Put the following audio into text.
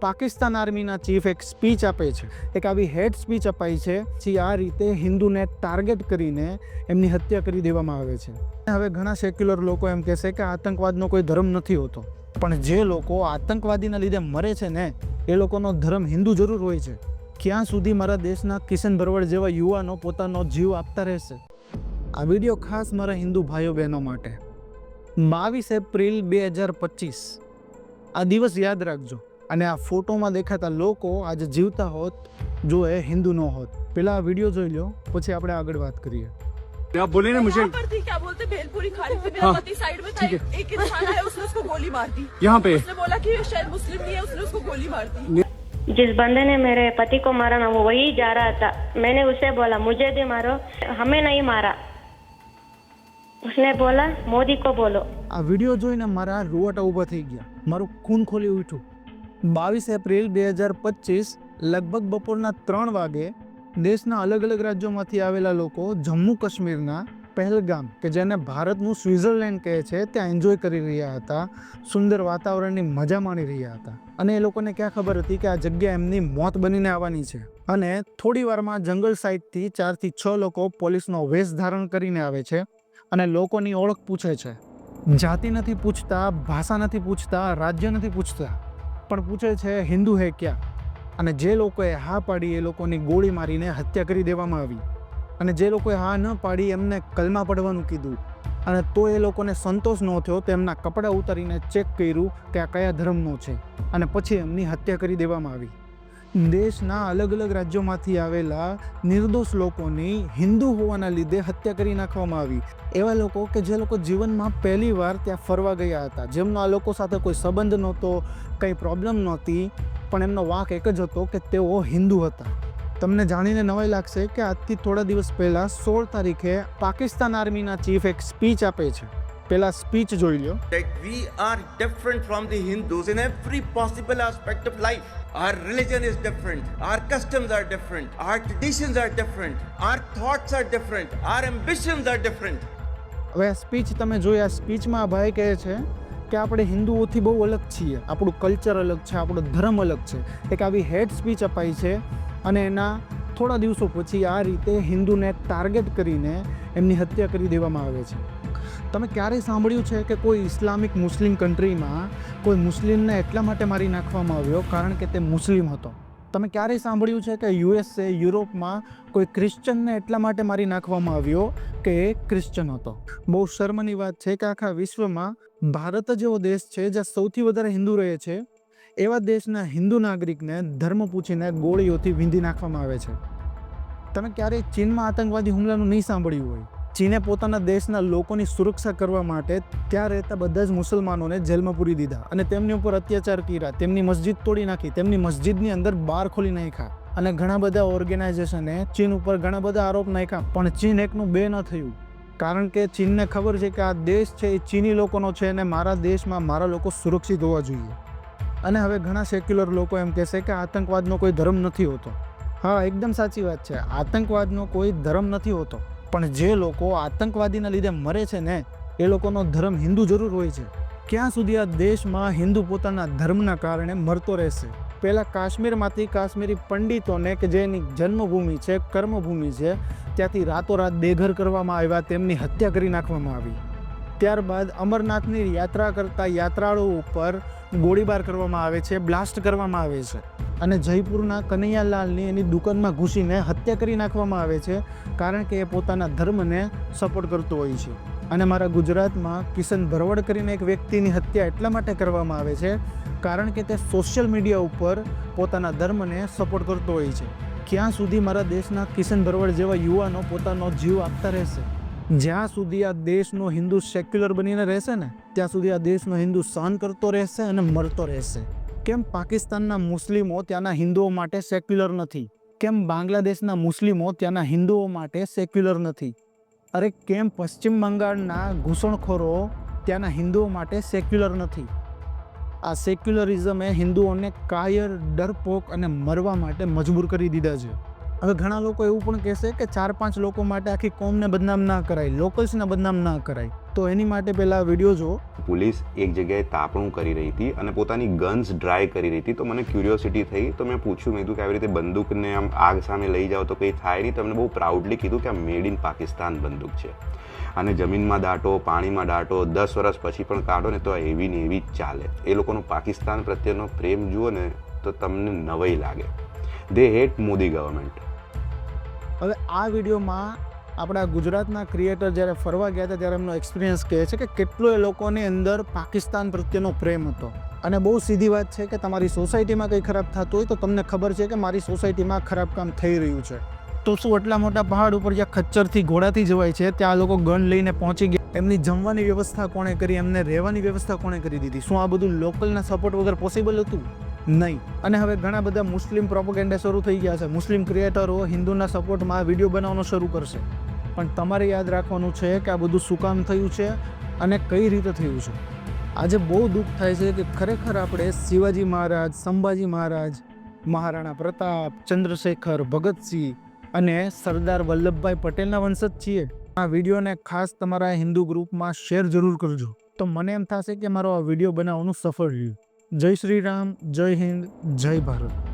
પાકિસ્તાન આર્મીના ચીફ એક સ્પીચ આપે છે, એક આવી હેડ સ્પીચ અપાઈ છે જે આ રીતે હિન્દુને ટાર્ગેટ કરીને એમની હત્યા કરી દેવામાં આવે છે. હવે ઘણા સેક્યુલર લોકો એમ કહેશે કે આતંકવાદનો કોઈ ધર્મ નથી હોતો, પણ જે લોકો આતંકવાદીના લીધે મરે છે ને એ લોકોનો ધર્મ હિન્દુ જરૂર હોય છે. ક્યાં સુધી મારા દેશના કિશન ભરવાડ જેવા યુવાનો પોતાનો જીવ આપતા રહેશે? આ વિડીયો ખાસ મારા હિન્દુ ભાઈઓ બહેનો માટે. 22 એપ્રિલ 2025 આ દિવસ યાદ રાખજો. અને આ ફોટોમાં દેખાતા લોકો આજે જીવતા હોત જો એ હિન્દુ ન હોત. પેલા આ વિડીયો જોઈ લો, પછી આપણે આગળ વાત કરીએ. आप बोले ना मुझे क्या बोलते भेलपुरी खाने पे मेरा पति साइड में था, एक इंसान आया उसने उसको गोली मार दी. यहाँ पे उसने बोला कि शायद मुस्लिम नहीं है, उसने उसको गोली मार दी. जिस बंदे ने मेरे पति को मारा ना वो वही जा रहा था. मैंने उससे बोला मुझे भी मारो, हमें नहीं मारा. उसने बोला मोदी को बोलो. આ વિડીયો જોઈને મારા રૂવાટા ઊભા થઈ ગયા, મારું ખૂન ખોલી ઉઠ્યું. 22 એપ્રિલ 2025 લગભગ બપોરના 3 વાગે દેશના અલગ અલગ રાજ્યોમાંથી આવેલા લોકો જમ્મુ કાશ્મીરના પહેલગામ, કે જેને ભારતનું સ્વિટ્ઝરલેન્ડ કહે છે, ત્યાં એન્જોય કરી રહ્યા હતા. સુંદર વાતાવરણની મજા માણી રહ્યા હતા. અને એ લોકોને ક્યાં ખબર હતી કે આ જગ્યા એમની મોત બનીને આવવાની છે. અને થોડી વારમાં જંગલ સાઈડથી 4 થી 6 લોકો પોલીસનો વેશ ધારણ કરીને આવે છે અને લોકોની ઓળખ પૂછે છે. જાતિ નથી પૂછતા, ભાષા નથી પૂછતા, રાજ્ય નથી પૂછતા, પણ પૂછે છે હિન્દુ હે ક્યાં? અને જે લોકોએ હા પાડી એ લોકોની ગોળી મારીને હત્યા કરી દેવામાં આવી. અને જે લોકોએ હા ન પાડી એમને કલમા પડવાનું કીધું. અને તો એ લોકોને સંતોષ ન થયો તો એમના કપડાં ઉતારીને ચેક કર્યું કે આ કયા ધર્મનો છે, અને પછી એમની હત્યા કરી દેવામાં આવી. દેશના અલગ અલગ રાજ્યોમાંથી આવેલા નિર્દોષ લોકોની હિન્દુ હોવાના લીધે હત્યા કરી નાખવામાં આવી. એવા લોકો કે જે લોકો જીવનમાં પહેલી વાર ત્યાં ફરવા ગયા હતા, જેમનો આ લોકો સાથે કોઈ સંબંધ નહોતો, કંઈ પ્રોબ્લેમ નહોતી, પણ એમનો વાંક એક જ હતો કે તેઓ હિન્દુ હતા. તમને જાણીને નવાઈ લાગશે કે આજથી થોડા દિવસ પહેલાં 16 તારીખે પાકિસ્તાન આર્મીના ચીફ એક સ્પીચ આપે છે. પહેલા સ્પીચ જોઈ લો. That we are different from the Hindus in every possible aspect of life. Our religion is different, our customs are different, our traditions are different, our thoughts are different, our ambitions are different. હવે આ speech તમે જોઈ. આ સ્પીચમાં ભાઈ કહે છે કે આપણે હિન્દુઓથી બહુ અલગ છીએ, આપણું કલ્ચર અલગ છે, આપણો ધર્મ અલગ છે. એક આવી હેડ સ્પીચ અપાઈ છે અને એના થોડા દિવસો પછી આ રીતે હિન્દુને ટાર્ગેટ કરીને એમની હત્યા કરી દેવામાં આવે છે. તમે ક્યારેય સાંભળ્યું છે કે કોઈ ઇસ્લામિક મુસ્લિમ કન્ટ્રીમાં કોઈ મુસ્લિમને એટલા માટે મારી નાખવામાં આવ્યો કારણ કે તે મુસ્લિમ હતો? તમે ક્યારેય સાંભળ્યું છે કે યુએસએ, યુરોપમાં કોઈ ક્રિશ્ચનને એટલા માટે મારી નાખવામાં આવ્યો કે એ ક્રિશ્ચન હતો? બહુ શર્મની વાત છે કે આખા વિશ્વમાં ભારત જેવો દેશ છે જ્યાં સૌથી વધારે હિન્દુ રહે છે, એવા દેશના હિન્દુ નાગરિકને ધર્મ પૂછીને ગોળીઓથી વીંધી નાખવામાં આવે છે. તમે ક્યારેય ચીનમાં આતંકવાદી હુમલાનું નહીં સાંભળ્યું હોય. ચીને પોતાના દેશના લોકોની સુરક્ષા કરવા માટે ત્યાં રહેતા બધા જ મુસલમાનોને જેલમાં પૂરી દીધા અને તેમની ઉપર અત્યાચાર કર્યા, તેમની મસ્જિદ તોડી નાખી, તેમની મસ્જિદની અંદર બાર ખોલી નાખ્યા. અને ઘણા બધા ઓર્ગેનાઇઝેશને ચીન ઉપર ઘણા બધા આરોપ નાખ્યા, પણ ચીન એકનું બે ન થયું. કારણ કે ચીનને ખબર છે કે આ દેશ છે એ ચીની લોકોનો છે અને મારા દેશમાં મારા લોકો સુરક્ષિત હોવા જોઈએ. અને હવે ઘણા સેક્યુલર લોકો એમ કહેશે કે આતંકવાદનો કોઈ ધર્મ નથી હોતો. હા, એકદમ સાચી વાત છે, આતંકવાદનો કોઈ ધર્મ નથી હોતો, પણ જે લોકો આતંકવાદીના લીધે મરે છે ને એ લોકોનો ધર્મ હિન્દુ જરૂર હોય છે. ક્યાં સુધી આ દેશમાં હિન્દુ પોતાના ધર્મના કારણે મરતો રહેશે? પહેલાં કાશ્મીરમાંથી કાશ્મીરી પંડિતોને કે જે એની જન્મભૂમિ છે, કર્મભૂમિ છે, ત્યાંથી રાતોરાત બેઘર કરવામાં આવ્યા, તેમની હત્યા કરી નાખવામાં આવી. ત્યારબાદ અમરનાથની યાત્રા કરતા યાત્રાળુઓ ઉપર ગોળીબાર કરવામાં આવે છે, બ્લાસ્ટ કરવામાં આવે છે. અને જયપુરના કનૈયાલાલની એની દુકાનમાં ઘૂસીને હત્યા કરી નાખવામાં આવે છે, કારણ કે એ પોતાના ધર્મને સપોર્ટ કરતો હોય છે. અને મારા ગુજરાતમાં કિશન ભરવાડ કરીને એક વ્યક્તિની હત્યા એટલા માટે કરવામાં આવે છે કારણ કે તે સોશિયલ મીડિયા ઉપર પોતાના ધર્મને સપોર્ટ કરતો હોય છે. ક્યાં સુધી મારા દેશના કિશન ભરવાડ જેવા યુવાનો પોતાનો જીવ આપતા રહેશે? જ્યાં સુધી આ દેશનો હિન્દુ સેક્યુલર બનીને રહેશે ને ત્યાં સુધી આ દેશનો હિન્દુ સહન કરતો રહેશે અને મરતો રહેશે. કેમ પાકિસ્તાનના મુસ્લિમો ત્યાંના હિન્દુઓ માટે સેક્યુલર નથી? કેમ બાંગ્લાદેશના મુસ્લિમો ત્યાંના હિન્દુઓ માટે સેક્યુલર નથી? અરે કેમ પશ્ચિમ બંગાળના ઘૂસણખોરો ત્યાંના હિન્દુઓ માટે સેક્યુલર નથી? આ સેક્યુલરિઝમે હિન્દુઓને કાયર, ડરપોક અને મરવા માટે મજબૂર કરી દીધા છે. હવે ઘણા લોકો એવું પણ કહેશે કે 4-5 લોકો માટે આખી કોમને બદનામ ના કરાય, લોકલ્સને બદનામ ના કરાય. તો એની માટે પહેલાં વિડીયો જુઓ. પોલીસ એક જગ્યાએ તાપણું કરી રહી હતી અને પોતાની ગન્સ ડ્રાય કરી રહી હતી. તો મને ક્યુરિયોસિટી થઈ, તો મેં પૂછ્યું, મેં કીધું કે આવી રીતે બંદૂકને આમ આગ સામે લઈ જાઓ તો કંઈ થાય નહીં. તો એમને બહુ પ્રાઉડલી કીધું કે આ મેડ ઇન પાકિસ્તાન બંદૂક છે અને જમીનમાં દાટો, પાણીમાં દાટો, 10 વર્ષ પછી પણ કાઢો ને તો એવી ને એવી જ ચાલે. એ લોકોનો પાકિસ્તાન પ્રત્યેનો પ્રેમ જુઓ ને તો તમને નવાઈ લાગે. દે હેટ મોદી ગવર્મેન્ટ. હવે આ વિડીયોમાં આપણા ગુજરાતના ક્રિએટર જ્યારે ફરવા ગયા હતા ત્યારે એમનો એક્સપિરિયન્સ કહે છે કે કેટલો એ લોકોની અંદર પાકિસ્તાન પ્રત્યેનો પ્રેમ હતો. અને બહુ સીધી વાત છે કે તમારી સોસાયટીમાં કંઈ ખરાબ થતું હોય તો તમને ખબર છે કે મારી સોસાયટીમાં ખરાબ કામ થઈ રહ્યું છે. તો શું એટલા મોટા પહાડ ઉપર જ્યાં ખચ્ચરથી ઘોડાથી જવાય છે ત્યાં લોકો ગન લઈને પહોંચી ગયા? એમની જમવાની વ્યવસ્થા કોણે કરી? એમને રહેવાની વ્યવસ્થા કોણે કરી દીધી? શું આ બધું લોકલના સપોર્ટ વગર પોસિબલ હતું? નહીં. અને હવે ઘણા બધા મુસ્લિમ પ્રોપેગેન્ડા શરૂ થઈ ગયા છે. મુસ્લિમ ક્રિએટરો હિન્દુના સપોર્ટમાં આ વિડીયો બનાવવાનો શરૂ કરશે. પણ તમારે યાદ રાખવાનું છે કે આ બધું શું કામ થયું છે અને કઈ રીતે થયું છે. આજે બહુ દુઃખ થાય છે કે ખરેખર આપણે શિવાજી મહારાજ, સંભાજી મહારાજ, મહારાણા પ્રતાપ, ચંદ્રશેખર, ભગતસિંહ અને સરદાર વલ્લભભાઈ પટેલના વંશજ છીએ. આ વિડીયોને ખાસ તમારા હિન્દુ ગ્રુપમાં શેર જરૂર કરજો. તો મને એમ થશે કે મારો આ વિડીયો બનાવવાનું સફળ રહ્યું. જય શ્રી રામ, જય હિન્દ, જય ભારત.